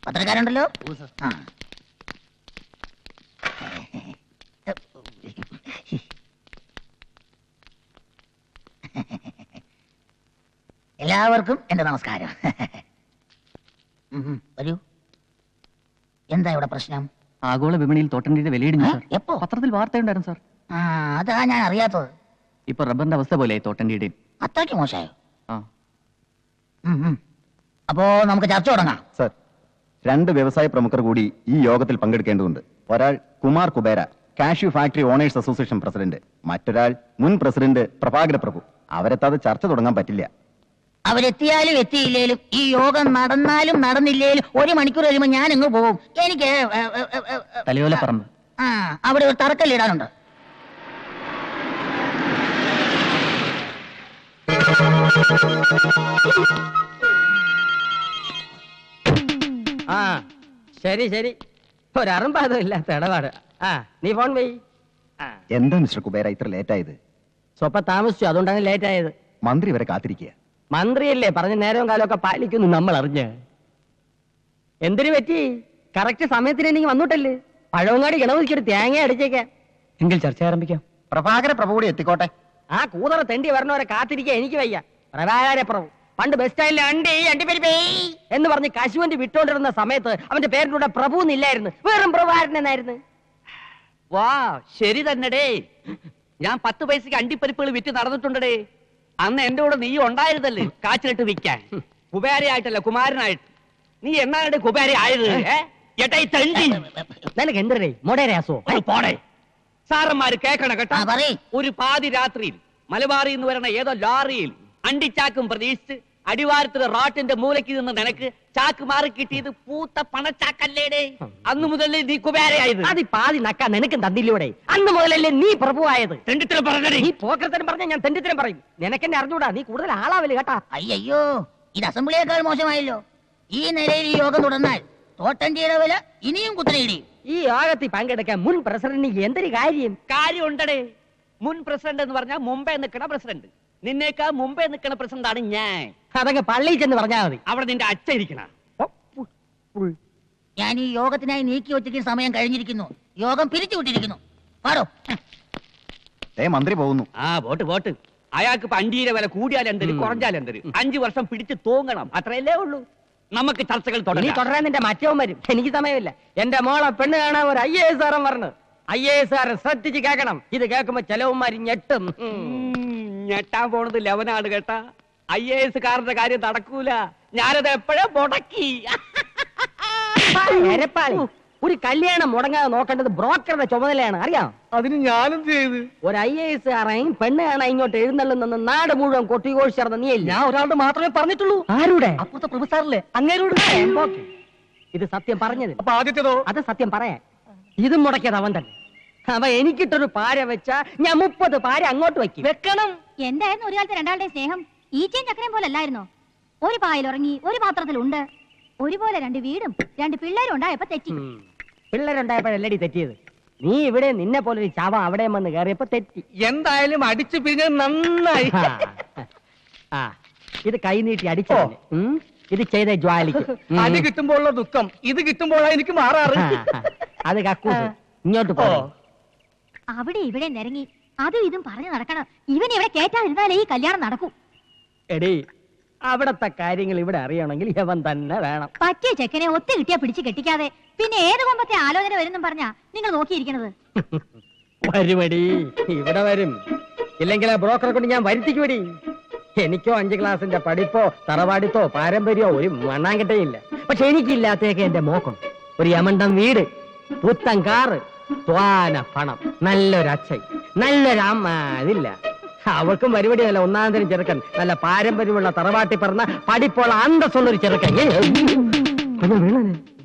പത്രക്കാരുണ്ടല്ലോ. എല്ലാവർക്കും എന്റെ നമസ്കാരം. വരൂ. എന്താ ഇവിടെ പ്രശ്നം? ആഗോള വിപണിയിൽ തോട്ടണ്ടിയുടെ വിലയിടിഞ്ഞു സാർ. എപ്പോ? പത്രത്തിൽ വാർത്തയുണ്ടായിരുന്നു സാർ. അതാ ഞാൻ അറിയാത്തത്. ഇപ്പൊ റബ്ബറിന്റെ അവസ്ഥ പോലെയായി തോട്ടണ്ടിയുടെയും. അത്രയ്ക്ക് മോശമായോ? ആ. അപ്പോ നമുക്ക് ചർച്ച തുടങ്ങാം. സർ, 2 വ്യവസായ പ്രമുഖർ കൂടി ഈ യോഗത്തിൽ പങ്കെടുക്കേണ്ടതുണ്ട്. ഒരാൾ Kumar Kubera, cashew factory owners association president. മറ്റൊരാൾ മുൻ പ്രസിഡന്റ് പ്രഭാകര പ്രഭു. അവരെത്താതെ ചർച്ച തുടങ്ങാൻ പറ്റില്ല. അവരെത്തിയാലും എത്തിയില്ലേലും ഈ യോഗം നടന്നാലും നടന്നില്ലേലും 1 മണിക്കൂർ കഴിയുമ്പോൾ ഞാൻ അങ്ങ് പോകും. എനിക്ക് തലയോലപ്പറമ്പ് അവിടെ ഒരു തറക്കല്ലിടാനുണ്ട്. ശരി ശരി, ഒരറുമ്പാതം ഇല്ലാത്ത ഇടപാട്. നീ ഫോൺ പോയി. എന്താ മിസ്റ്റർ കുബേര ഇത്ര ലേറ്റ് ആയത്? സ്വപ്പം താമസിച്ചു, അതുകൊണ്ടാണ് ലേറ്റ് ആയത്. മന്ത്രി വരെ കാത്തിരിക്കുക. മന്ത്രിയല്ലേ പറഞ്ഞ നേരവും കാലമൊക്കെ പാലിക്കുന്നു നമ്മൾ അറിഞ്ഞ്. എന്തിനു പറ്റി? കറക്റ്റ് സമയത്തിന് എനിക്ക് വന്നിട്ടല്ലേ. പഴവങ്ങാടി ഗണപതിക്കൊരു തേങ്ങ അടിച്ചേക്കാം. എങ്കിൽ ചർച്ച ആരംഭിക്കാം. പ്രഭാകര പ്രഭു കൂടി എത്തിക്കോട്ടെ. ആ കൂതറ തെണ്ടി വരണവരെ കാത്തിരിക്കാൻ എനിക്ക് വയ്യ. പ്രഭാകര പ്രഭു പണ്ട് ബസ് സ്റ്റാൻഡിൽ അണ്ടിപ്പരിപ്പേ എന്ന് പറഞ്ഞ് കശുവണ്ടി വിട്ടോണ്ടിരുന്ന സമയത്ത് അവന്റെ പേരിന്റെ കൂടെ പ്രഭു എന്നില്ലായിരുന്നു, വെറും പ്രഭാകരൻ എന്നായിരുന്നു. വാ, ശരി തന്നെടേ. ഞാൻ 10 പൈസക്ക് അണ്ടിപ്പരിപ്പുകൾ വിറ്റ് നടന്നിട്ടുണ്ടേ. അന്ന് എന്റെ കൂടെ നീ ഉണ്ടായിരുന്നല്ലേ കാച്ചിലിട്ട് വിൽക്കാൻ. കുബേരയായിട്ടല്ല, കുമാരനായിട്ട്. നീ എന്നാണ് കുബേര ആയത്? നിനക്ക് എന്തരേ മൊടേരയാസോ? പോടെ. സാറന്മാര് കേക്കണ കേട്ടോ. ഒരു പാതി രാത്രിയിൽ മലബാറിൽ നിന്ന് വരണ ഏതോ ലോറിയിൽ അണ്ടിച്ചാക്കും പ്രതീക്ഷിച്ച് അടിവാരത്തിലെ റോട്ടിന്റെ മൂലയ്ക്ക് നിന്ന് നിനക്ക് ചാക്ക് മാറി കിട്ടിയത് പൂത്ത പണച്ചാക്കല്ലേടേ. അന്ന് മുതലേ നീ കുബേരയായത്. അത് പാതി നക്കാൻ നിനക്കും തന്നില്ലൂടെ? അന്ന് മുതലല്ലേ നീ പ്രഭുവായത്? തെണ്ടിത്തരം പറഞ്ഞേ. നീ പോക്കരത്തരം പറഞ്ഞ ഞാൻ തെണ്ടിത്തരം പറയും. നിനക്കെന്നെ അറിഞ്ഞൂടാ, നീ കൂടുതൽ ആളാവല് കേട്ടാ. അയ്യോ, ഇത് അസംബ്ലിയേക്കാൾ മോശമായല്ലോ. ഈ നിലയിൽ ഈ യോഗം തുടർന്നാൽ തോട്ടണ്ടിയുടെ വില ഇനിയും കുത്തനെയിടിയും. ഈ യോഗത്തിൽ പങ്കെടുക്കാൻ മുൻ പ്രസിഡന്റിന് എന്തൊരു കാര്യം ഉണ്ടടേ. മുൻ പ്രസിഡന്റ് എന്ന് പറഞ്ഞാൽ മുമ്പേ നിൽക്കണ പ്രസിഡന്റ്. നിന്നേക്കാ മുമ്പേ നിൽക്കണ പ്രസിഡന്റാണ് ഞാൻ. അതങ്ങ് പള്ളിയിൽ ചെന്ന് പറഞ്ഞാൽ മതി. അവിടെ നിന്റെ അച്ഛൻ ഇരിക്കണ. ഞാൻ ഈ യോഗത്തിനായി നീക്കി വെച്ചിരിക്കുന്ന സമയം കഴിഞ്ഞിരിക്കുന്നു. യോഗം പിരിച്ചുവിട്ടിരിക്കുന്നു. പാടോ. മന്ത്രി പോകുന്നു. വോട്ട്. അയാൾക്ക് ഇപ്പൊ അണ്ടിയുടെ വില കൂടിയാലെന്തര് കുറഞ്ഞാലെന്തര് 5 വർഷം പിടിച്ച് തൂങ്ങണം, അത്രയല്ലേ ഉള്ളൂ. നമുക്ക് ചർച്ചകൾ തുടരാൻ നിന്റെ മറ്റവൻ വരും. എനിക്ക് സമയമില്ല. എന്റെ മോളെ പെണ്ണ് കാണാൻ ഒരു IAS പറഞ്ഞു. IAS ശ്രദ്ധിച്ച് കേൾക്കണം. ഇത് കേൾക്കുമ്പോ ചെലവന്മാര് ഞെട്ടും. ഞെട്ടാൻ പോണത് ലവനാണ് കേട്ടാ. IAS കാരന്റെ കാര്യം നടക്കൂല. ഞാനത് എപ്പോഴേ മുടക്കി. ഒരു കല്യാണം മുടങ്ങാതെ നോക്കേണ്ടത് ബ്രോക്കറുടെ ചുമതലയാണ്, അറിയാം. അതിന് ഞാനെന്ത് ചെയ്ത്? ഒരു IAS കാരൻ പെണ്ണ് കാണാൻ ഇങ്ങോട്ട് എഴുന്നള്ളുന്ന നാട് മുഴുവൻ കൊട്ടിഘോഷിച്ചിരുന്ന നീ. ഞാൻ ഒരാളുടെ മാത്രമേ പറഞ്ഞിട്ടുള്ളൂ. ആരുടെ? അപ്പുറത്തെ പ്രൊഫസറിലെ അങ്ങേരോട്. ഇത് സത്യം പറഞ്ഞത്. അപ്പൊ ആദ്യത്തേതോ? അത് സത്യം പറയാൻ. ഇതും മുടക്കിയത് അവൻ തന്നെ. അവ എനിക്കിട്ടൊരു പാര വെച്ചാ ഞാൻ 30 പാര അങ്ങോട്ട് വെക്കണം. എന്തായിരുന്നു ഒരു കാലത്ത് രണ്ടാളുടെ സ്നേഹം? ഈച്ചയും ചക്കരയും പോലെ അല്ലായിരുന്നോ? ഒരു പായിൽ ഉറങ്ങി, ഒരു പാത്രത്തിലുണ്ട്. ഒരുപോലെ 2 വീടും 2 പിള്ളേരും ഉണ്ടായപ്പോ തെറ്റി. പിള്ളേരുണ്ടായപ്പോഴല്ലടി തെറ്റിയത്. നീ ഇവിടെ നിന്നെ പോലെ ഒരു ചാവ അവിടെ വന്ന് കയറിയപ്പോ തെറ്റി. എന്തായാലും അടിച്ചു പിരിഞ്ഞത് നന്നായി. ഇത് കൈനീട്ടി അടിച്ചോ? ഇത് ചെയ്ത ജ്വാലിക്ക്. അടി കിട്ടുമ്പോഴുള്ള ദുഃഖം ഇത് കിട്ടുമ്പോഴാണ് എനിക്ക് മാറാറ്. അത് കക്കൂസ്. ഇങ്ങോട്ട് പോ. അവിടെ ഇവിടെ നിരങ്ങി അതും ഇതും പറഞ്ഞു നടക്കണം. ഇവൻ ഇവിടെ കേറ്റാതിരുന്നാലേ ഈ കല്യാണം നടക്കൂ. എടീ, അവിടത്തെ കാര്യങ്ങൾ ഇവിടെ അറിയണമെങ്കിൽ ഇവൻ തന്നെ വേണം. പറ്റിയ ചെക്കനെ ഒത്തു കിട്ടിയാ പിടിച്ച് കെട്ടിക്കാതെ പിന്നെ ഏത് കൊമ്പത്തെ ആലോചന വരുന്നും പറഞ്ഞാ നിങ്ങൾ നോക്കിയിരിക്കണത്. വരുമടി, ഇവിടെ വരും. ഇല്ലെങ്കിൽ ആ ബ്രോക്കറെ കൊണ്ട് ഞാൻ വരുത്തിക്കുവടി. എനിക്കോ 5 ക്ലാസിന്റെ പഠിപ്പോ തറവാടിത്തോ പാരമ്പര്യമോ ഒരു മണ്ണാങ്കട്ടയില്ല. പക്ഷെ എനിക്കില്ലാത്തേക്ക് എന്റെ മോക്കം. ഒരു യമണ്ടം വീട്, പുത്തൻ കാറ്, ത്വാന പണം, നല്ലൊരു അച്ഛൻ, നല്ലൊരു അമ്മ. അതില്ല. അവൾക്കും പരിപാടി നല്ല 1-ാം തരം ചെറുക്കൻ, നല്ല പാരമ്പര്യമുള്ള തറവാട്ടി പറഞ്ഞ പഠിപ്പുള്ള അന്തസ്സുള്ളൊരു ചെറുക്കൻ.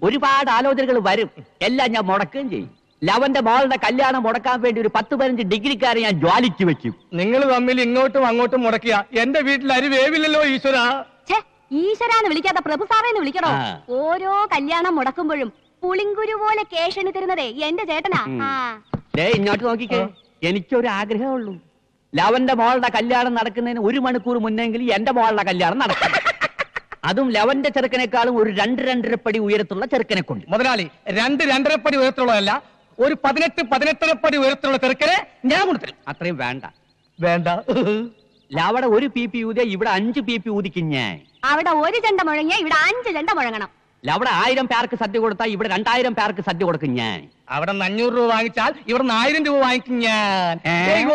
ഒരുപാട് ആലോചനകൾ വരും. എല്ലാം ഞാൻ മുടക്കുകയും ചെയ്യും. ലവന്റെ മോളുടെ കല്യാണം മുടക്കാൻ വേണ്ടി ഒരു 10-15 ഡിഗ്രിക്കാരെ ഞാൻ ജ്വാലിച്ചു വെക്കും. നിങ്ങൾ തമ്മിൽ ഇങ്ങോട്ടും അങ്ങോട്ടും മുടക്കിയ എന്റെ വീട്ടിൽ അരി വേവില്ലല്ലോ ഈശ്വര. ഈശ്വരാന്ന് വിളിക്കാത്ത പ്രഭു സാറേന്ന് വിളിക്കണോ? ഓരോ കല്യാണം മുടക്കുമ്പോഴും പുളിങ്കുരു പോലെ കേഷണി തരുന്നതേ എന്റെ ചേട്ടനാ. ഇങ്ങോട്ട് നോക്കിക്കേ, എനിക്കൊരു ആഗ്രഹമുള്ളൂ. ലവന്റെ മോളുടെ കല്യാണം നടക്കുന്നതിന് 1 മണിക്കൂർ മുന്നെങ്കിൽ എന്റെ മോളുടെ കല്യാണം നടക്കും. അതും ലവന്റെ ചെറുക്കനേക്കാളും ഒരു 2-2.5 പടി ഉയരത്തുള്ള ചെറുക്കനെ കൊണ്ട്. മുതലാളി 2-2.5 പടി ഉയരത്തുള്ളതല്ല, ഒരു 18-18.5 പടി ഉയരത്തുള്ള ചെറുക്കനെ ഞാൻ കൊണ്ടുതരും. അത്രയും വേണ്ട. വേണ്ട. ലവടെ 1 PP ഊതിയ ഇവിടെ 5 PP ഊതിക്കും ഞാൻ. അവിടെ 1 ചെണ്ട മുഴങ്ങിയ ഇവിടെ 5 ചെണ്ട മുഴങ്ങണം. ലവടെ 1000 പേർക്ക് സദ്യ കൊടുത്താൽ ഇവിടെ 2000 പേർക്ക് സദ്യ കൊടുക്കും ഞാൻ. അവിടെ 500 രൂപ വാങ്ങിച്ചാൽ ഇവിടെ 1000 രൂപ വാങ്ങിക്കും ഞാൻ.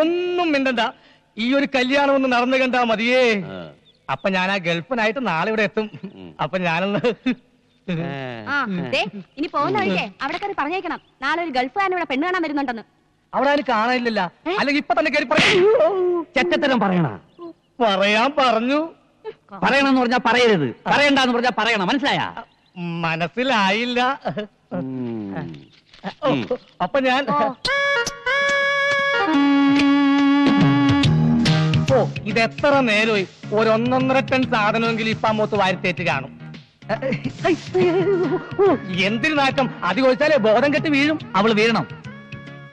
ഒന്നും മിണ്ടണ്ട, ഈ ഒരു കല്യാണം ഒന്ന് നടന്നു കണ്ടാ മതിയേ. അപ്പൊ ഞാൻ ആ ഗൾഫിനായിട്ട് നാളെ ഇവിടെ എത്തും. അപ്പൊ ഞാനൊന്ന് ഇനി പോകുന്ന വഴിക്കേ അവിടെ കയറി പറഞ്ഞേക്കണം, നാളെ ഒരു ഗൾഫുകാരൻ ഇവിടെ പെണ്ണ് കാണാൻ വരുന്നുണ്ടെന്ന്. അവിടെ ആരും കാണാനില്ല, അല്ലെങ്കിൽ ഇപ്പൊ തന്നെ കയറി ചെറ്റത്തരം പറയണ. പറയാൻ പറഞ്ഞു. പറയണമെന്ന് പറഞ്ഞാ പറയരുത്, പറയണ്ടെന്ന് പറഞ്ഞാ പറയണം. മനസ്സിലായ? മനസ്സിലായില്ല. അപ്പൊ ഞാൻ ഇത് എത്ര നേരമായി, ഒരു 1.5 ടൺ സാധനമെങ്കിലും ഇപ്പൊ അമ്മത്ത് വാരിത്തേറ്റ് കാണും. എന്തിനു നാറ്റം, അത് ചോദിച്ചാലേ ബോധം കെട്ട് വീഴും. അവള് വീഴണം,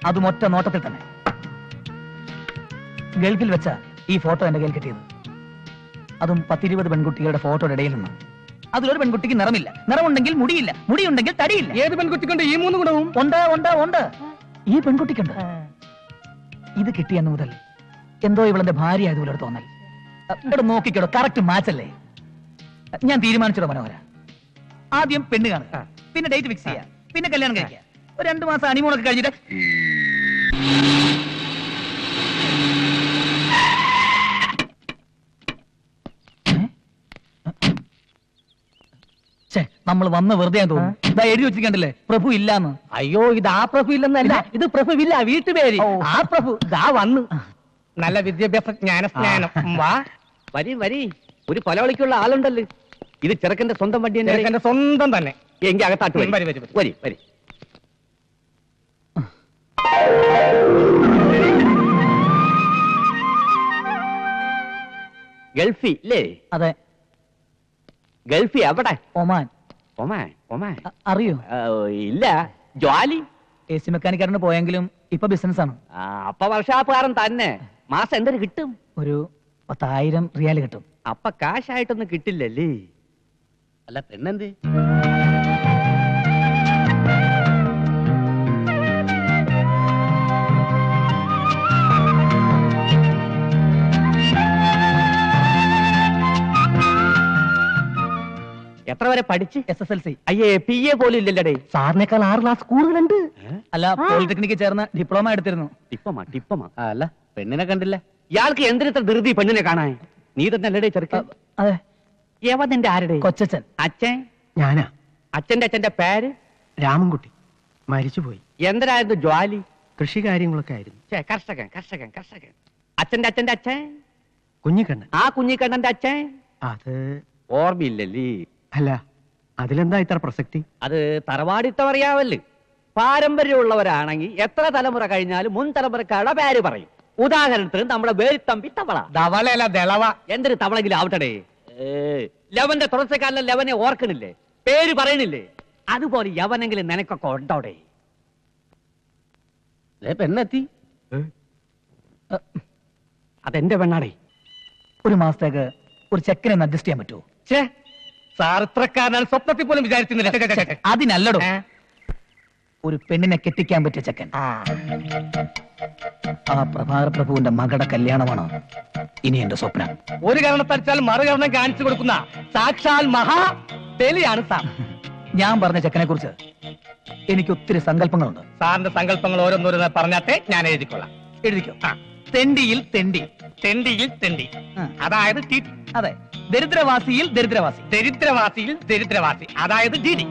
അതും ഒറ്റ നോട്ടത്തിൽ തന്നെ. ഗൾഫിൽ വെച്ച ഈ ഫോട്ടോ എന്റെ കയ്യിൽ കിട്ടിയത്, അതും 10-20 പെൺകുട്ടികളുടെ ഫോട്ടോയുടെ ഇടയിൽ നിന്ന്. അതിലൊരു പെൺകുട്ടിക്ക് നിറമില്ല, നിറമുണ്ടെങ്കിൽ മുടിയില്ല, മുടിയുണ്ടെങ്കിൽ തടിയില്ല. ഏത് പെൺകുട്ടിക്കുണ്ട് ഈ 3 ഗുണവും? ഉണ്ട്. ഈ പെൺകുട്ടിക്കുണ്ട്. ഇത് കിട്ടിയെന്ന് മുതൽ എന്തോ ഇവളെന്റെ ഭാര്യ ആയതുപോലെ ഒരു തോന്നൽ. ഇവിടെ നോക്കിക്കോടോ, കറക്റ്റ് മാച്ചല്ലേ? ഞാൻ തീരുമാനിച്ചോ മനോഹര, ആദ്യം പെണ്ണ് കാണുക, പിന്നെ ഡേറ്റ് ഫിക്സ് ചെയ്യുക, പിന്നെ കല്യാണം കഴിക്കുക. ഒരു 2 മാസം ഹണിമൂണൊക്കെ കഴിഞ്ഞിട്ട് നമ്മൾ വന്ന് വെറുതെ തോന്നുന്നു. ഇതാ എഴുതി വെച്ചിരിക്കണ്ടല്ലേ, പ്രഭു ഇല്ലാന്ന്. അയ്യോ, ഇത് ആ പ്രഭു ഇല്ലെന്നല്ല, ഇത് പ്രഭുവില്ല, വീട്ടുപേര്. ആ പ്രഭു ദാ വന്നു. നല്ല വിദ്യാഭ്യാസ ജ്ഞാനം. വാ വരി വരി, ഒരു കൊലവിളിക്കുള്ള ആളുണ്ടല്ലോ. ഇത് ചെറുക്കന്റെ സ്വന്തം വണ്ടി തന്നെ. എന്റെ സ്വന്തം തന്നെ. എങ്കിൽ അകത്താട്ട് വരി. വരി, വരി, വരി. വരി വരി. ഗൾഫി അല്ലേ? അതെ. ഗൾഫി എവിടെ? ഒമാൻ. ഒമാൻ? ഒമാൻ അറിയോ? ഇല്ല. ജോലി AC മെക്കാനിക്കാരന് പോയെങ്കിലും ഇപ്പൊ ബിസിനസ് ആണ്. അപ്പൊ വർഷാപ്പുകാരൻ തന്നെ. മാസം എന്തൊരു കിട്ടും? ഒരു 10,000 റിയാൽ കിട്ടും. അപ്പൊ കാശായിട്ടൊന്നും കിട്ടില്ലല്ലേ? അല്ല പെണ്ണെന്ത്? എത്ര വരെ പഠിച്ച്? SSLC. അയ്യേ, PA പോലും ഇല്ലല്ലേ? സാറിനേക്കാൾ 6 ക്ലാസ് കൂടുതലുണ്ട്. അല്ല, പോളിടെക്നിക്ക് ചേർന്ന് ഡിപ്ലോമ എടുത്തിരുന്നു. ടിപ്പമാ. അല്ല പെണ്ണിനെ കണ്ടില്ല. ഇയാൾക്ക് എന്തിനത്ര ധൃതി പെണ്ണിനെ കാണാൻ? നീ തന്നെ അല്ലടേ ചെറുക്കൻ? അതെ. യവന്റെ ആരുടെ? കൊച്ചച്ഛൻ. അച്ഛൻ? ഞാനാ. അച്ഛന്റെ പേര്? രാമൻകുട്ടി. മരിച്ചുപോയി. എന്തരായിരുന്നു ജോലി? കൃഷി കാര്യങ്ങളൊക്കെ ആയിരുന്നു. കർഷകൻ. അച്ഛന്റെ അച്ഛൻ? കുഞ്ഞിക്കണ്ണൻ. ആ കുഞ്ഞിക്കണ്ണന്റെ അച്ഛൻ? അത് ഓർമ്മയില്ലല്ലേ? അല്ല, അതിലെന്താ ഇത്ര പ്രസക്തി? അത് തറവാടിത്തം അറിയാവല്ലേ? പാരമ്പര്യമുള്ളവരാണെങ്കിൽ എത്ര തലമുറ കഴിഞ്ഞാലും മുൻ തലമുറക്കാരുടെ പേര് പറയും. ഉദാഹരണത്തിന് നമ്മുടെ വേലിത്തമ്പി തവള. ധവളയല്ല, ദളവ. എന്തൊരു തവളെങ്കിലും ആവട്ടെ. ലവന്റെ തുടർച്ചക്കാരനെ ലവനെ ഓർക്കണില്ലേ? പേര് പറയണില്ലേ? അതുപോലെ യവനെങ്കിലും നിനക്കൊക്കെ ഉണ്ടോടെ? പെണ്ണെത്തി. അതെന്റെ പെണ്ണാടേ. ഒരു മാസത്തേക്ക് ഒരു ചെക്കനെ അഡ്ജസ്റ്റ് ചെയ്യാൻ പറ്റുമോ? സാർ ഇത്രക്കാരനാണ് സ്വപ്നത്തിൽ പോലും വിചാരിക്കുന്നില്ല. അതിനല്ലടോ, ഒരു പെണ്ണിനെ കെട്ടിക്കാൻ പറ്റിയ ചെക്കൻ. ആ പ്രഭാകര പ്രഭുവിന്റെ മകളുടെ കല്യാണമാണ് ഇനി എന്റെ സ്വപ്നം. ഒരു കാരണത്തടിച്ചാൽ മറുകരണം കാണിച്ചു കൊടുക്കുന്ന സാക്ഷാൽ മഹാ തെളിയാണ് സാർ. ഞാൻ പറഞ്ഞ ചെക്കനെ കുറിച്ച് എനിക്ക് ഒത്തിരി സങ്കല്പങ്ങളുണ്ട്. സാറിന്റെ സങ്കല്പങ്ങൾ ഓരോന്നോരോന്ന് പറഞ്ഞാട്ടെ, ഞാൻ എഴുതിക്കൊള്ളാം. എഴുതിക്കോ. തെണ്ടിയിൽ തെണ്ടി. തെണ്ടിയിൽ തെണ്ടി, അതായത് അതെ. ദരിദ്രവാസിയിൽ ദരിദ്രവാസി. ദരിദ്രവാസിയിൽ ദരിദ്രവാസി, അതായത് DD.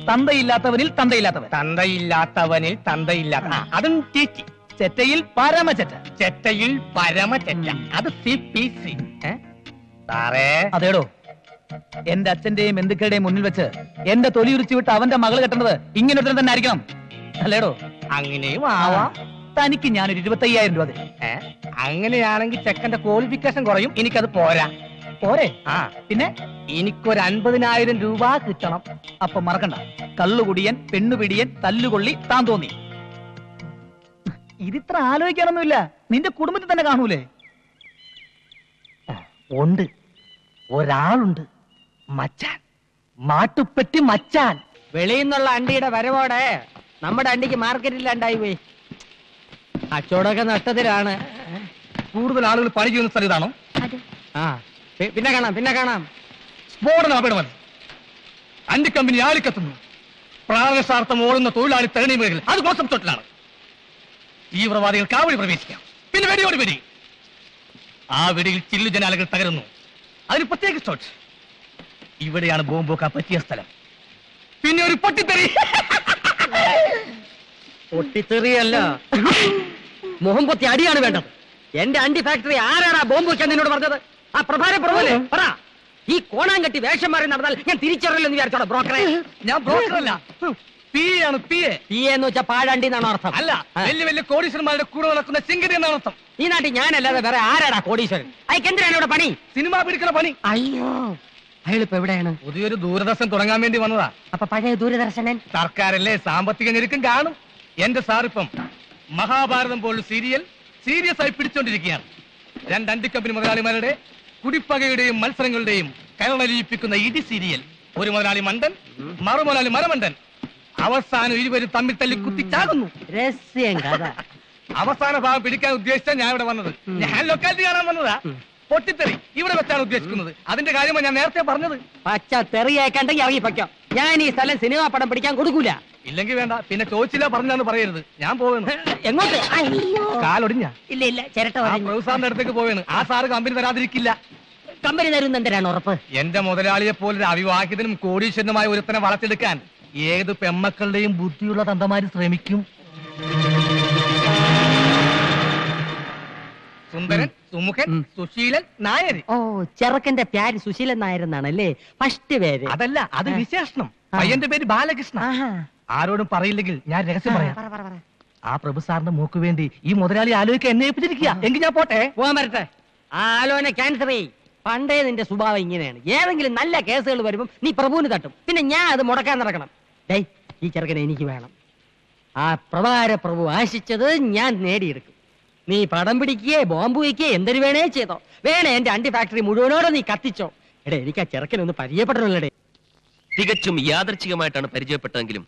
തന്തയില്ലാത്തവനിൽ തന്തയില്ലാത്തവൻ. തന്തയില്ലാത്തവനിൽ തന്തയില്ലാത്ത, അതും TT. ചെറ്റയിൽ പരമചെറ്റ. ചെറ്റയിൽ പരമചെറ്റ, അത് CPC. സാറേ. അതേടോ, എന്റെ അച്ഛന്റെയും ബന്ധുക്കളുടെയും മുന്നിൽ വെച്ച് എന്റെ തൊലി ഉരിച്ചു വിട്ട് അവന്റെ മകൾ കെട്ടുന്നത് ഇങ്ങനെ തന്നെ ആയിരിക്കണം, അല്ലേടോ? അങ്ങനെയും ആവാം. തനിക്ക് ഞാനൊരു 25,000 രൂപ തരും. അങ്ങനെയാണെങ്കിൽ ചെക്കന്റെ ക്വാളിഫിക്കേഷൻ കുറയും, എനിക്കത് പോരാ. പോരെ? പിന്നെ എനിക്കൊരു 50,000 രൂപ കിട്ടണം. അപ്പൊ മറക്കണ്ട, കള്ളുകുടിയൻ, പെണ്ണുപിടിയൻ, തല്ലുകൊള്ളി, താൻ തോന്നി. ഇതിത്ര ആലോചിക്കാനൊന്നുമില്ല, നിന്റെ കുടുംബത്തിൽ തന്നെ കാണൂലേ? ഉണ്ട്, ഒരാളുണ്ട്. മച്ചാൻ, മാട്ടുപ്പെട്ടി മച്ചാൻ. വെളിയിൽ നിന്നുള്ള അണ്ടിയുടെ വരവോടെ നമ്മുടെ അണ്ടിക്ക് മാർക്കറ്റില്ലാണ്ടായി പോയി. കച്ചവടമൊക്കെ നഷ്ടത്തിലാണ്. കൂടുതൽ ആളുകൾ പണി ചെയ്യുന്ന സ്ഥലം ഇതാണോ? അതെ. ആ പിന്നെ കാണാം. സ്ഫോടനം അപകടമല്ല. അണ്ടി കമ്പനി ആളിക്കത്തുന്നു. പ്രാണശാർത്ഥം ഓടുന്ന തൊഴിലാളി തേണി മേഖല അത് മോശം തൊട്ടിലാണ്. തീവ്രവാദികൾ കാവടി പ്രവേശിക്കാം. പിന്നെ വെടിയോട് വെടി. ആ വെടിയിൽ ചില്ലു ജനാലകൾ തകരുന്നു. അതിന് പ്രത്യേക ഷോട്ട്. ഇവിടെയാണ് ബോംബൊക്കെ പറ്റിയ സ്ഥലം. പിന്നെ ഒരു പൊട്ടിത്തെറി. പൊട്ടിത്തെറിയല്ല, മുഖം പൊത്തി അടിയാണ് വേണ്ടത്. എന്റെ അണ്ടി ഫാക്ടറി ആരാടാ ബോംബ് വെക്കാൻ നിന്നോട് പറഞ്ഞത്? ആ പ്രഭാരപ്രഭുവല്ലേ? പറ. ഈ കോണാങ്കട്ടി വേഷം മാറി നടന്നാൽ ഞാൻ തിരിച്ചറിയില്ലെന്ന് വിചാരിച്ചോടാ ബ്രോക്കറെ? ഞാൻ ബ്രോക്കറല്ല, പി ആണ്. പി എന്ന് വെച്ചാൽ പാഴാണ്ടി എന്നാണ് അർത്ഥം. അല്ല, വലിയ വലിയ കോടീശ്വരന്മാരുടെ കൂടെ നടക്കുന്ന ചിങ്കരി എന്നാണ് അർത്ഥം. ഈ നാട്ടിൽ ഞാനല്ലാതെ വേറെ ആരാടാ കോടീശ്വരൻ? അയക്കെന്തിനാണ് ഇവിടെ പണി? സിനിമ പിടിക്കുന്ന പണി. അയ്യോ, അയാളിപ്പോ എവിടെയാണ്? പുതിയൊരു ദൂരദർശൻ തുടങ്ങാൻ വേണ്ടി വന്നതാ. അപ്പൊ പഴയ ദൂരദർശനൻ സർക്കാരല്ലേ, സാമ്പത്തിക ഞെരുക്കം കാണും. എന്റെ സാറിപ്പം മഹാഭാരതം പോലുള്ള സീരിയസ് ആയി പിടിച്ചോണ്ടിരിക്കുകയാണ്. രണ്ട് അണ്ടി കമ്പനി മുതലാളിമാരുടെ കുടിപ്പകയുടെയും മത്സരങ്ങളുടെയും കരളലിയിപ്പിക്കുന്ന ഇടി സീരിയൽ. ഒരു മുതലാളി മണ്ടൻ, മറുമുതലാളി മരമണ്ടൻ. അവസാനം ഇരുവരും തമ്മിൽ തല്ലി കുത്തിച്ചാകുന്നു. രഹസ്യം കഥ. അവസാന ഭാഗം പിടിക്കാൻ ഉദ്ദേശിച്ച ഞാൻ ഇവിടെ വന്നത്. ഞാൻ ലൊക്കാലിറ്റി കാണാൻ വന്നതാ. പൊട്ടിത്തെറി ഇവിടെ വെച്ചാണ് ഉദ്ദേശിക്കുന്നത്. അതിന്റെ കാര്യമാണ് ഞാൻ നേരത്തെ പറഞ്ഞത്. പച്ച തെറിയേക്കണ്ടെങ്കിൽ ഇറങ്ങി പൊയ്ക്കോ. ഞാൻ ഈ സ്ഥലം സിനിമാ പടം പിടിക്കാൻ കൊടുക്കൂല. ഇല്ലെങ്കിൽ വേണ്ട, പിന്നെ ചോദിച്ചില്ല പറഞ്ഞാന്ന് പറയരുത്. ഞാൻ പോവുന്നു. എങ്ങോട്ട്? കാലൊടിഞ്ഞ ഇല്ല ചിരട്ട ആ പ്രൊഫസറിന്റെ അടുത്തേക്ക് പോവുകയാണ്. ആ സാറ് കമ്പനി തരാതിരിക്കില്ല. കമ്പനി തരുന്ന എന്തിനാണ് ഉറപ്പ്? എന്റെ മുതലാളിയെ പോലൊരു അവിവാഹിതനും കോടീശ്വരനുമായ ഒരുത്തനെ വളർത്തിയെടുക്കാൻ ഏത് പെമ്മക്കളുടെയും ബുദ്ധിയുള്ള തന്തമാര് ശ്രമിക്കും. സുന്ദരൻ, സുമുഖൻ, സുശീലൻ, നായർ. ഓ, ചെറുക്കന്റെ പേര് സുശീലൻ നായർ എന്നാണല്ലേ ഫസ്റ്റ് പേര്? അതല്ല, അത് വിശേഷണം. പയ്യന്റെ പേര് ബാലകൃഷ്ണ. ആരോടും പറയില്ലെങ്കിൽ ഞാൻ രഹസ്യം പറയാം. ആ പ്രഭു സാറിന്റെ മൂക്ക് വേണ്ടി ഈ മുതലാളി ആലോചിക്കാൻ എന്നെ ഏൽപ്പിച്ചിരിക്കുക. എങ്കിൽ ഞാൻ പോട്ടെ. പോകാൻ വരട്ടെ. ആ ആലോചന ക്യാൻസർ ചെയ്. പണ്ടേ നിന്റെ സ്വഭാവം ഇങ്ങനെയാണ്. ഏതെങ്കിലും നല്ല കേസുകൾ വരുമ്പം നീ പ്രഭുവിന് തട്ടും. പിന്നെ ഞാൻ അത് മുടക്കാൻ നടക്കണം. ഡേയ്, ഈ ചെറുക്കനെ എനിക്ക് വേണം. ആ പ്രഭാര പ്രഭു ആശിച്ചത് ഞാൻ നേടിയെടുക്കും. നീ പടം പിടിക്കുകയെ ബോംബ് വയ്ക്കുകയെ എന്തൊരു വേണേ ചെയ്തോ. വേണേ എന്റെ അണ്ടി ഫാക്ടറി മുഴുവനോടെ നീ കത്തിച്ചോ. എടേ, എനിക്ക് ആ ചെറുക്കനൊന്ന് പരിചയപ്പെടണല്ലേ. തികച്ചും യാദർച്ഛികമായിട്ടാണ് പരിചയപ്പെട്ടതെങ്കിലും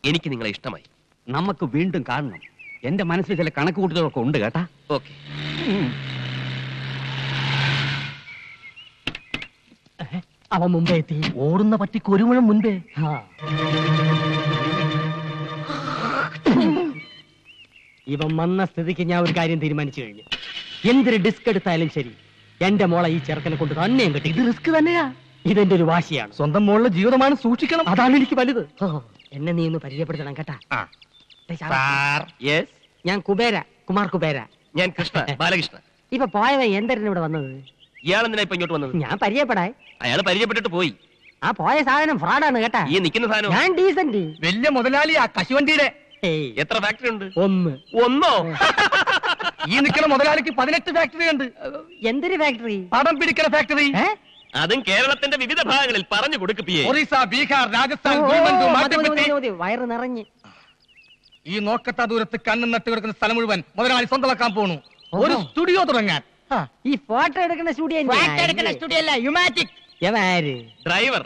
എനിക്ക് നിങ്ങളെ ഇഷ്ടമായി. നമുക്ക് വീണ്ടും കാണണം. എന്റെ മനസ്സിൽ ചില കണക്കുകൂട്ടലുകളൊക്കെ ഉണ്ട് കേട്ടാ. ഓക്കെ. അവൻ മുമ്പേ എത്തി. ഓടുന്ന പട്ടിക്ക് ഒരു മുഴം മുൻപേ. ഇവൻ വന്ന സ്ഥിതിക്ക് ഞാൻ ഒരു കാര്യം തീരുമാനിച്ചു കഴിഞ്ഞു. എന്തൊരു ഡിസ്ക് എടുത്താലും ശരി, എന്റെ മോളെ ഈ ചെറുക്കനെ കൊണ്ട് തന്നെയും കിട്ടി. ഇത് റിസ്ക് തന്നെയാ. ഇതെന്റെ ഒരു വാശിയാണ്. സ്വന്തം മോളുടെ ജീവിതമാണ്, സൂക്ഷിക്കണം. അതാണ് എനിക്ക് വലുത്. എന്നെ നീ ഒന്ന് പരിചയപ്പെടുത്തണം കേട്ടാ. യെസ്, ഞാൻ കുമാർ കുബേര. ഞാൻ കൃഷ്ണ, ബാലകൃഷ്ണ. ഇപ്പൊ പോയവൻ എന്തിനാണ് ഇവിടെ വന്നത്? ഇയാൾ എന്തിനാ ഇപ്പൊ ഇങ്ങോട്ട് വന്നത്? ഞാൻ പരിചയപ്പെടാൻ. അയാൾ പരിചയപ്പെട്ടിട്ട് പോയി. ആ പോയ സാധനം ഫ്രോഡാണ് കേട്ടാ. ഈ നിൽക്കുന്ന സാധനം ഞാൻ ഡീസന്റ്. വലിയ മുതലാളിയാ കശുവണ്ടിയുടെ. എത്ര ഫാക്ടറി ഉണ്ട്? ഒന്നോ? ഈ നിൽക്കുന്ന മുതലാളിക്ക് 18 ഫാക്ടറി ഉണ്ട്. എന്തൊരു ഫാക്ടറി? പടം പിടിക്കുന്ന ഫാക്ടറി. അതും കേരളത്തിന്റെ വിവിധ ഭാഗങ്ങളിൽ പറഞ്ഞു കൊടുക്കുകയെ. ഒറീസ, ബീഹാർ, രാജസ്ഥാൻ, വയറ് നിറഞ്ഞ്. ഈ നോക്കത്താ ദൂരത്ത് കണ്ണും നട്ട് കിടക്കുന്ന സ്ഥലം മുഴുവൻ മുതലാളി സ്വന്തമാക്കാൻ പോണു. ഒരു സ്റ്റുഡിയോ തുടങ്ങാൻ. ഈ ഫോട്ടോ എടുക്കുന്ന സ്റ്റുഡിയോ അല്ല, യുമാറ്റിക്. ഡ്രൈവർ,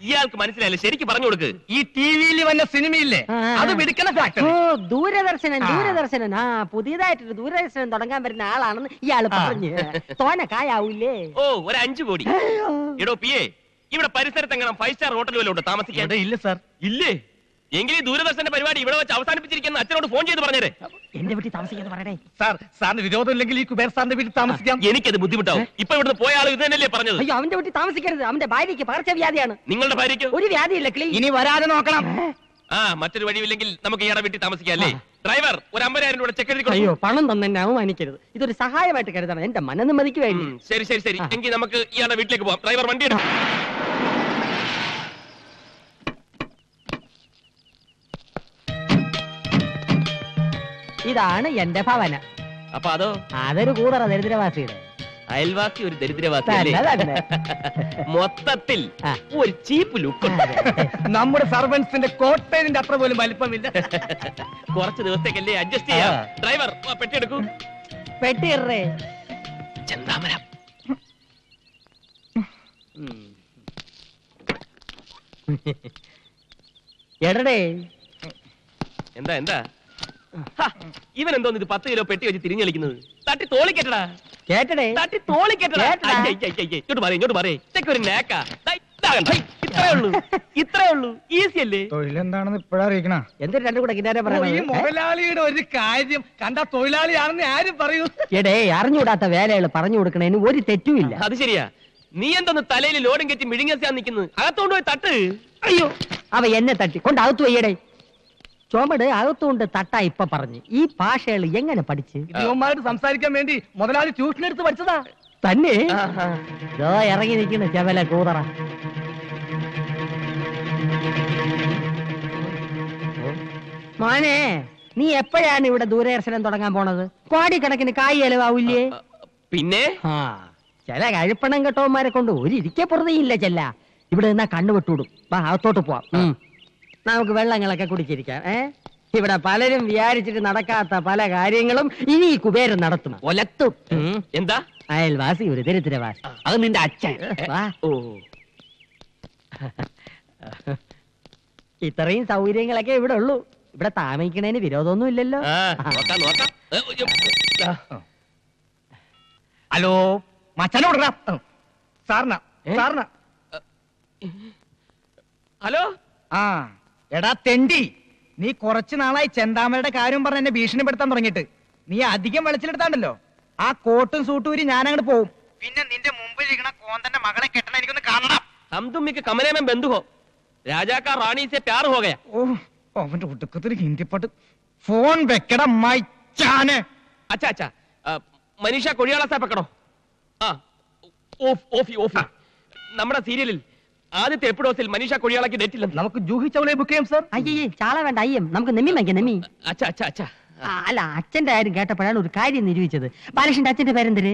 ഇയാൾക്ക് മനസ്സിലായില്ല, ശരിക്കും പറഞ്ഞു കൊടുക്ക്. ഈ ടിവിയിൽ വന്ന സിനിമയില്ലേ, അത് പിടിക്കുന്ന ഫാക്ടറി. ദൂരദർശനൻ. ആ, പുതിയതായിട്ടൊരു ദൂരദർശനം തുടങ്ങാൻ വരുന്ന ആളാണെന്ന് ഇയാള് പറഞ്ഞു. തോന കായാവൂലേ? ഓ, ഒരു 5 കോടി. എടോ പിയെ, ഇവിടെ പരിസരത്ത് എങ്ങനെ 5 സ്റ്റാർ ഹോട്ടൽ വല്ലതും ഉണ്ടോ താമസിക്കാൻ? ഇല്ല സാർ. ഇല്ലേ? എങ്കിൽ ഈ ദൂരദർശന്റെ പരിപാടി ഇവിടെ വെച്ച് അവസാനിപ്പിച്ചിരിക്കുന്ന അച്ഛനോട് ഫോൺ ചെയ്ത് പറഞ്ഞേരെ. എന്റെ വീട്ടിൽ താമസിക്കാന്ന് പറയണേ. സാറിന് വിരോധം ഇല്ലെങ്കിൽ ഈ കുബേർ സാറിന്റെ വീട്ടിൽ താമസിക്കാം. എനിക്കത് ബുദ്ധിമുട്ടാവും. ഇപ്പൊ ഇവിടുന്ന് പോയ ആൾ ഇത് തന്നെയല്ലേ പറഞ്ഞത്? അയ്യോ, അവന്റെ വീട്ടിൽ താമസിക്കരുത്. അവന്റെ ഭാര്യയ്ക്ക് പകർച്ചവ്യാധിയാണ്. നിങ്ങളുടെ ഭാര്യയ്ക്ക് ഒരു വ്യാധിയില്ല. ഇനി വരാതെ നോക്കണം. ആ, മറ്റൊരു വഴിയില്ലെങ്കിൽ നമുക്ക് ഇയാളുടെ വീട്ടിൽ താമസിക്കാം അല്ലേ? ഡ്രൈവർ, ഒരു 50,000 രൂപ ചെക്ക് എഴുതി. അയ്യോ, പണം തന്നെ എന്നെ അവമാനിക്കരുത്. ഇതൊരു സഹായമായിട്ട് കരുതണം. എന്റെ മനനിമ്മതിക്ക് വേണ്ടി. ശരി ശരി ശരി, എങ്കിൽ നമുക്ക് ഇയാളുടെ വീട്ടിലേക്ക് പോവാം. ഡ്രൈവർ, വണ്ടി എടുക്കും. ഇതാണ് എന്റെ ഭവന. അപ്പൊ അതോ? അതൊരു കൂതറ ദരിദ്രവാസിയുടെ. അയൽവാസി ഒരു ദരിദ്രവാസി അല്ലേ? തന്നെ. മൊത്തത്തിൽ ഒരു ചീപ്പ് ലുക്ക്. നമ്മുടെ സർവൻസിന്റെ കോട്ടേജിന്റെ അത്ര പോലും വലിപ്പമില്ല. കുറച്ച് ദിവസത്തേക്കല്ലേ അഡ്ജസ്റ്റ് ചെയ്യാം. ഡ്രൈവർ, പെട്ടി എടുക്കൂ. പെട്ടി ഇറേ. ചെന്താമരം. എടടേ എന്താ എന്താ ഇവൻ എന്തോന്ന് ഇത് 10 കിലോ പെട്ടി വെച്ച് തിരിഞ്ഞളിക്കുന്നത്? തട്ടി തോളിക്കെട്ടടാ, കേട്ടടേ തട്ടി തോളിക്കെട്ടടാ. കേട്ടടാ. ഇങ്ങോട്ട് പറയും ഇതൊക്കെ ഒരു നേക്കാ. ഇത്രേ ഉള്ളൂ, ഈസി അല്ലേ? തൊഴിലെന്താണെന്ന് ഇപ്പഴറിയിക്കണ. എന്തൊരു രണ്ടു കൂടെ കിട്ടാരെ ഈ പറയണത്? മുതലാളിയുടെ ഒരു കാര്യം കണ്ട തൊഴിലാളിയാണെന്ന് ആരും പറയൂ. എടേ അറിഞ്ഞുകൂടാത്ത വേലകൾ പറഞ്ഞു കൊടുക്കണേന് ഒരു തെറ്റുമില്ല. അത് ശരിയാ. നീ എന്തോന്ന് തലയിൽ ലോഡും കെറ്റി മിഴുങ്ങിയാ നിൽക്കുന്നത്? അകത്തോണ്ട് പോയി തട്ട്. അയ്യോ അവ എന്നെ തട്ടി കൊണ്ട് അകത്തു വയ്യടേ. ചോമട് അകത്തുകൊണ്ട് തട്ടാ ഇപ്പൊ പറഞ്ഞു. ഈ ഭാഷകൾ എങ്ങനെ പഠിച്ച്? ഇവന്മാരോട് സംസാരിക്കാൻ വേണ്ടി മുതലാളി ട്യൂഷൻ എടുത്ത് പഠിച്ചതാ. തന്നെ ഇറങ്ങി നിൽക്കുന്ന ചെവല കൂതറ. മോനെ നീ എപ്പോഴാണ് ഇവിടെ ദൂരദർശനം തുടങ്ങാൻ പോണത്? കോടിക്കണക്കിന് കായ് ചെലവാവൂല്ലേ? പിന്നെ ചില കഴിപ്പണം കെട്ടവന്മാരെ കൊണ്ട് ഒരു ഇരിക്കെ പുറതയില്ല ചെല്ല. ഇവിടെ നിന്നാ കണ്ണു വിട്ടുവിടും. വാ അകത്തോട്ട് പോവാം. നമുക്ക് വെള്ളങ്ങളൊക്കെ കുടിച്ചിരിക്കാം. ഇവിടെ പലരും വിചാരിച്ചിട്ട് നടക്കാത്ത പല കാര്യങ്ങളും ഇനി ഈ കുബേരൻ നടത്തും. ഒലത്തും. എന്താ? അയൽവാസി ഒരു ദരിദ്രവാസി. അത് നിന്റെ അച്ഛൻ. വാ. ഓ, ഇത്രയും സൗകര്യങ്ങളൊക്കെ ഇവിടെ ഉള്ളൂ. ഇവിടെ താമസിക്കണേന് വിരോധമൊന്നും ഇല്ലല്ലോ. നോക്കാം നോക്കാം. ഹലോ മച്ചനോട് സാറിന സാറിന. ഹലോ. ആ എടാ തെണ്ടി, നീ കുറച്ചു നാളായി ചെന്താമരയുടെ കാര്യം പറഞ്ഞ് എന്നെ ഭീഷണിപ്പെടുത്താൻ തുടങ്ങിയിട്ട്. നീ അധികം വെളിച്ചിലെടുത്താണ്ടല്ലോ, ആ കോട്ടും സൂട്ടും ഊരി ഞാൻ അങ്ങോട്ട് പോവും. പിന്നെ നിന്റെ മുമ്പിൽ ഇരിക്കണ കോന്തന്റെ മകളെ കെട്ടണ എനിക്കൊന്ന് കാണണം. हम तुम के कमरे में बंद हो. राजा का रानी से प्यार हो गया. ഓ അവന്റെ ഒടുക്കത്തൊരു ഹിന്ദി പാട്ട്. ഫോൺ വെക്കട മൈച്ചാന്. अच्छा अच्छा, मनीषा कोड़ियाला से पकड़ो. ഓഫി നമ്മുടെ സീരിയലിൽ ആദ്യത്തെ എപ്പിസോഡിൽ മനീഷ കൊടിയാളക്ക് ഡേറ്റ് ഇല്ല. നമുക്ക് ജൂഹി ചൗളയെ ബുക്ക് ചെയ്യാം സാർ. അയ്യേ ചാള വേണ്ട, അയ്യം നമുക്ക് നെമ്മി വാങ്ങിക്കാം. നെമ്മി. അച്ഛാ അച്ഛാ അച്ഛാ. അല്ല അച്ഛന്റെ കാര്യം കേട്ടപ്പോഴാണ് ഒരു കാര്യം നിരൂപിച്ചത്. ബാലകൃഷ്ണന്റെ അച്ഛന്റെ പേരെന്തര്?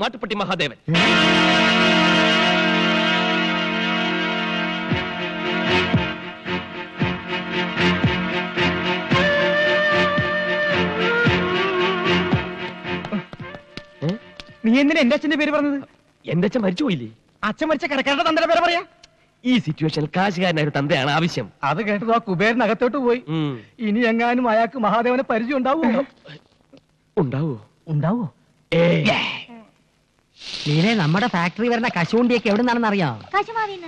മാട്ടുപ്പെട്ടി മഹാദേവൻ. നീ എന്തിനാ എന്റെ അച്ഛന്റെ പേര് പറഞ്ഞത്? എന്റെ അച്ഛൻ മരിച്ചു പോയില്ലേ? അച്ഛൻ മരിച്ച കടക്കാരുടെ തന്റെ പേര് പറയാ. ഈ സിറ്റുവേഷനിൽ കാശുകാരനായ ഒരു തന്തയാണ് ആവശ്യം. അത് കേട്ടത് ആ കുബേരനകത്തോട്ട് പോയി. ഇനി എങ്ങാനും അയാൾക്ക് മഹാദേവനെ പരിചയം ഉണ്ടാവുമോ? ഉണ്ടാവോ? ഉണ്ടാവോ? നീലെ നമ്മുടെ ഫാക്ടറി വരുന്ന കശുവണ്ടിയൊക്കെ എവിടെ നിന്നാണെന്ന് അറിയാം?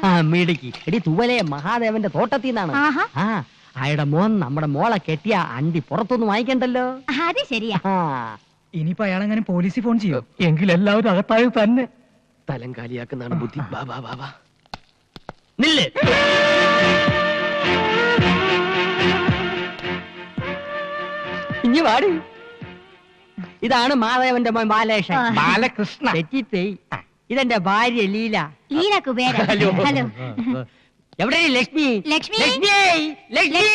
ആ മിടുക്കി. എടി തൂവലെ മഹാദേവന്റെ തോട്ടത്തിൽ നിന്നാണ്. ആ അയാളുടെ മോൻ നമ്മുടെ മോളെ കെട്ടിയ അണ്ടി പുറത്തൊന്നും വാങ്ങിക്കണ്ടല്ലോ. അത് ശരിയാ. ഇനിയിപ്പോ അയാളെങ്ങനെ പോലീസിൽ ഫോൺ ചെയ്യോ? എങ്കിൽ എല്ലാവരും അകത്തായത് തന്നെ. തലം കാലിയാക്കുന്നതാണ് ബുദ്ധി. ബാബാ ബാബാ നില്ല്. ഇനി വാടി. ഇതാണ് മാധവന്റെ മോൻ ബാലകൃഷ്ണൻ. ബാലകൃഷ്ണ. തെറ്റിപ്പോയി. ഇതെന്റെ ഭാര്യ ലീല. ലീല കുബേര. ഹലോ. ഹലോ. എവിടെ ലക്ഷ്മി? ലക്ഷ്മി. ലക്ഷ്മി. ലക്ഷ്മി.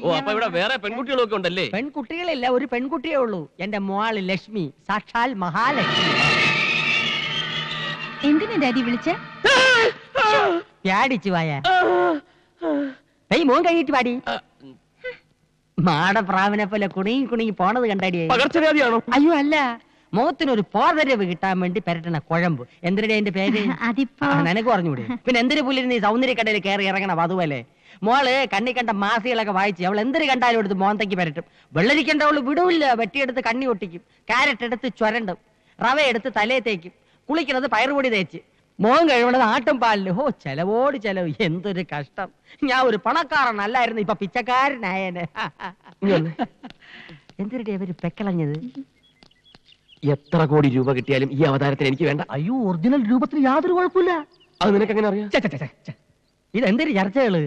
ഓ, അപ്പൊ ഇവിടെ വേറെ പെൺകുട്ടികളൊക്കെ ഉണ്ടല്ലേ? പെൺകുട്ടികളില്ല, ഒരു പെൺകുട്ടിയേ ഉള്ളൂ. എന്റെ മോള് ലക്ഷ്മി, സാക്ഷാൽ മഹാലക്ഷ്മി. എന്തിനാ ഡാഡി വിളിച്ച? പ്യാടിച്ചു വായ. മോൻ കഴിഞ്ഞിട്ട് പാടി. മാടപ്രാവിനെ പോലെ കുണുങ്ങി കുണുങ്ങി പോണത് കണ്ടാടിയേ. പകർച്ചവ്യാധിയാണോ? അയ്യോ അല്ല, മുഖത്തിനൊരു പോർതരവ് കിട്ടാൻ വേണ്ടി പെരട്ടണ കുഴമ്പ്. എന്തിനാ എന്റെ പേര്? അതിപ്പോ നിനക്ക് പറഞ്ഞൂടെ? പിന്നെ എന്തിനു പുല്ലിന് നീ സൗന്ദര്യക്കടയിൽ കയറി ഇറങ്ങണം? അതുപോലെ മോള് കണ്ണി കണ്ട മാസികളൊക്കെ വായിച്ച് അവൾ എന്തൊരു കണ്ടാലും എടുത്ത് മോന്തയ്ക്ക് പരട്ടും. വെള്ളരിക്കണ്ട അവള് വിടൂല്ല. വെട്ടിയെടുത്ത് കണ്ണി ഒട്ടിക്കും, കാരറ്റ് എടുത്ത് ചുരണ്ടും, റവ എടുത്ത് തലയെ തേക്കും, കുളിക്കുന്നത് പയറുപൊടി തേച്ച്, മോൻ കഴിവണത് ആട്ടും പാലില്. ഹോ ചെലവോട് ചെലവ്. എന്തൊരു കഷ്ടം. ഞാൻ ഒരു പണക്കാരനല്ലായിരുന്നു, ഇപ്പൊ പിച്ചക്കാരനായനെ. എന്തിനാ അവര് പെക്കളഞ്ഞത്? എത്ര കോടി രൂപ കിട്ടിയാലും ഈ അവതാരത്തിന് എനിക്ക് വേണ്ട. അയ്യോ, ഒറിജിനൽ രൂപത്തിൽ യാതൊരു കുഴപ്പമില്ല. അത് നിനക്ക് എങ്ങനെ അറിയാം? ഇതെന്തൊരു ചർച്ചകള്?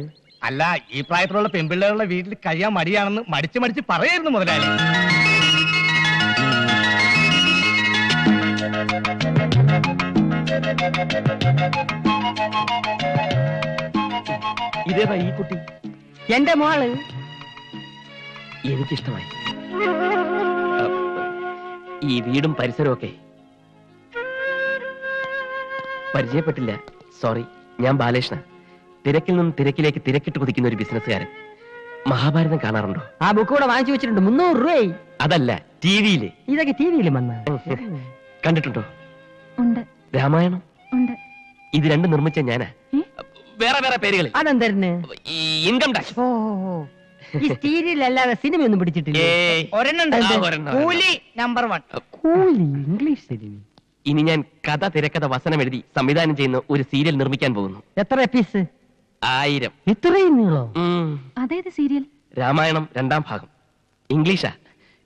അല്ല, ഈ പ്രായത്തിലുള്ള പെൺപിള്ളേരുടെ വീട്ടിൽ കഴിയാൻ മടിയാണെന്ന് മടിച്ച് മടിച്ച് പറയായിരുന്നു മുതലാളി. ഇതേതാ ഈ കുട്ടി? എന്റെ മോള്. എനിക്കിഷ്ടമായി. ഈ വീടും പരിസരമൊക്കെ പരിചയപ്പെട്ടില്ല. സോറി. ഞാൻ ബാലകൃഷ്ണ. തിരക്കിൽ നിന്നും തിരക്കിലേക്ക് തിരക്കിട്ട് കുതിക്കുന്ന ഒരു ബിസിനസ്സുകാരൻ. മഹാഭാരതം കാണാറുണ്ടോ? ആ ബുക്ക് കൂടെ വാങ്ങിച്ചു വെച്ചിട്ടുണ്ട്. 300 രൂപയായി. അതല്ല, ടിവിയില്. ഇതൊക്കെ ടിവിയിലും വന്ന കണ്ടിട്ടുണ്ടോ? ഉണ്ട്. രാമായണം? ഉണ്ട്. ഇത് രണ്ടും നിർമ്മിച്ച ഞാനാ. വേറെ വേറെ പേരുകളിൽ. അതെന്തരന്? ഈ ഇൻകം ടാക്സ്. ഓ ഈ സീരിയൽ അല്ലാതെ സിനിമയൊന്നും പിടിച്ചിട്ടില്ല. കൂലി നമ്പർ 1. കൂലി ഇംഗ്ലീഷ് സിനിമ. ഇനി ഞാൻ കഥ തിരക്കഥ വസനം എഴുതി സംവിധാനം ചെയ്യുന്ന ഒരു സീരിയൽ നിർമ്മിക്കാൻ പോകുന്നു. എത്ര എപ്പീസ്? 1000. ഇത്രയും നീളോ? അതേത് സീരിയൽ? രാമായണം 2ാം ഭാഗം. ഇംഗ്ലീഷാ.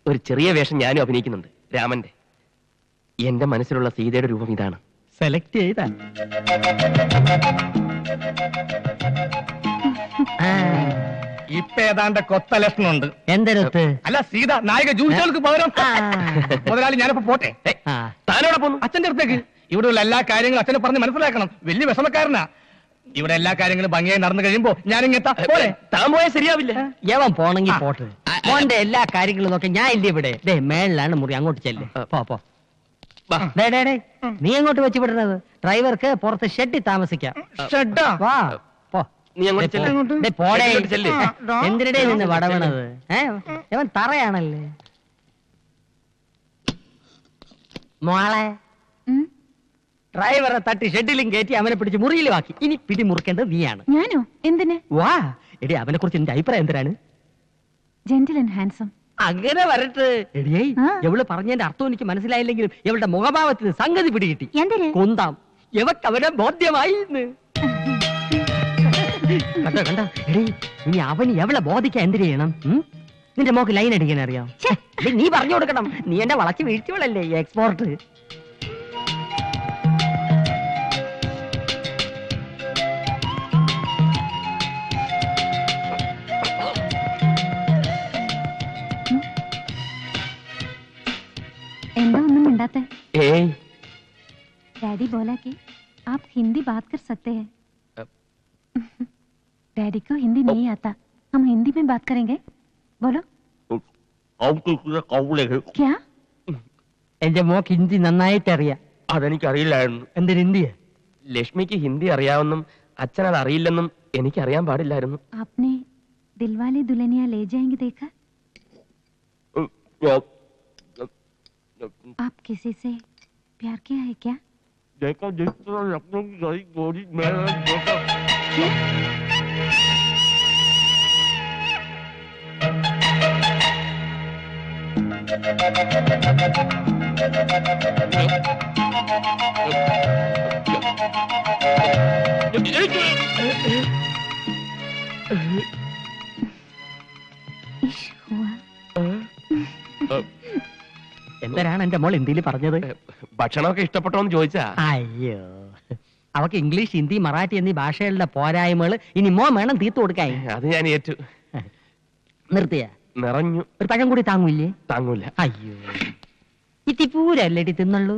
ഒരു ചെറിയ വേഷം ഞാനും അഭിനയിക്കുന്നുണ്ട്, രാമന്റെ. എന്റെ മനസ്സിലുള്ള സീതയുടെ രൂപം ഇതാണ്. സെലക്ട് ചെയ്താ ഇപ്പൊ ഏതാണ്ട് കൊത്ത ലക്ഷണമുണ്ട്. എന്തരത്ത്? അല്ല സീത നായിക ജൂലികൾക്ക് പകരം. മുതലാളി ഞാനിപ്പോ പോട്ടെ. താനോടെ പോന്നു? അച്ഛന്റെ അടുത്തേക്ക്. ഇവിടെയുള്ള എല്ലാ കാര്യങ്ങളും അച്ഛനെ പറഞ്ഞ് മനസ്സിലാക്കണം. വലിയ വിഷമക്കാരനാ. ഇവിടെ എല്ലാ കാര്യങ്ങളും ഭംഗിയായി നടന്നു കഴിയുമ്പോ ഞാനിങ്ങെത്താ പോലെ. താൻ പോയാൽ ശരിയാവില്ല. യവൻ പോണെങ്കിൽ പോട്ടെ. മോന്റെ എല്ലാ കാര്യങ്ങളും നോക്കി ഞാൻ ഇല്ല ഇവിടെ. ദേ മേളിലാണ് മുറി, അങ്ങോട്ട് ചെല്ല്. പോ. നീ എങ്ങോട്ട് വെച്ച് വിടുന്നത്? ഡ്രൈവർക്ക് പുറത്ത് ഷെഡിൽ താമസിക്കാം. വാ പോ. നീ അങ്ങോട്ട് ചെല്ല്. ദേ പോടേ. അങ്ങോട്ട് ചെല്ല്. എന്തിനിടെ നിന്ന് വടവണത്? ഇവൻ തറയാണല്ലേ. മോളെ ഡ്രൈവറെ തട്ടി ഷെഡിലും കയറ്റി അവനെ പിടിച്ച് മുറിയിലും ആക്കി. ഇനി പിടി മുറുക്കേണ്ടത് നീയാണ്. ഞാനോ? എന്തിന്? വാ എടി, അവനെ കുറിച്ച് നിന്റെ അഭിപ്രായം എന്തിനാണ്? Gentle and handsome. അങ്ങനെ വരട്ടെ. എടിയേ, എവള് പറഞ്ഞതിന്റെ അർത്ഥം എനിക്ക് മനസ്സിലായില്ലെങ്കിലും ഇവളുടെ മുഖഭാവത്തിന് സംഗതി പിടികിട്ടി. എന്തിന്? കൊന്താം. എവക്ക് അവനെ ബോധ്യമായി. കണ്ടോ കണ്ടോ? എടി, ഇനി അവന് എവളെ ബോധിക്കാൻ എന്തിനു ചെയ്യണം? നിന്റെ മോക്ക് ലൈൻ അടിക്കാൻ അറിയാം? നീ പറഞ്ഞു കൊടുക്കണം. നീ എന്നെ വളച്ച് വീഴ്ചവളല്ലേ എക്സ്പോർട്ട്. എന്താ ഒന്നും മിണ്ടാത്തെ? ഏയ്, डैडी बोला कि आप हिंदी बात कर सकते हैं. डैडी को हिंदी नहीं आता, हम हिंदी में बात करेंगे. बोलो. क्या? എന്റെ മോക്ക് ഹിന്ദി നന്നായിട്ട് അറിയാം. അതെനിക്കറിയില്ലായിരുന്നു. എന്തൊരു ഹിന്ദിയാ? ലക്ഷ്മിക്ക് ഹിന്ദി അറിയാമെന്നും അച്ഛൻ അത് അറിയില്ലെന്നും എനിക്കറിയാൻ പാടില്ലായിരുന്നു. आपने दिलवाले दुल्हनिया ले जाएंगे देखा? आप किसी से प्यार किया है क्या? क्या? इश्क हुआ. എന്തരാണ് എന്റെ മോൾ ഹിന്ദിയിൽ പറഞ്ഞത്? ഭക്ഷണമൊക്കെ ഇഷ്ടപ്പെട്ടോന്ന് ചോദിച്ചാ. അയ്യോ, അവക്ക് ഇംഗ്ലീഷ്, ഹിന്ദി, മറാഠി എന്നീ ഭാഷകളുടെ പോരായ്മകൾ ഇനി മോൻ വേണം തീർത്തു കൊടുക്കാൻ. അത് ഞാൻ ഏറ്റു. നിർത്തിയ നിറഞ്ഞു. ഒരു പഴം കൂടി താങ്ങൂല്ലേ? താങ്ങൂല. അയ്യോ, ഇത്തിപ്പൂരല്ലേ തിന്നുള്ളൂ.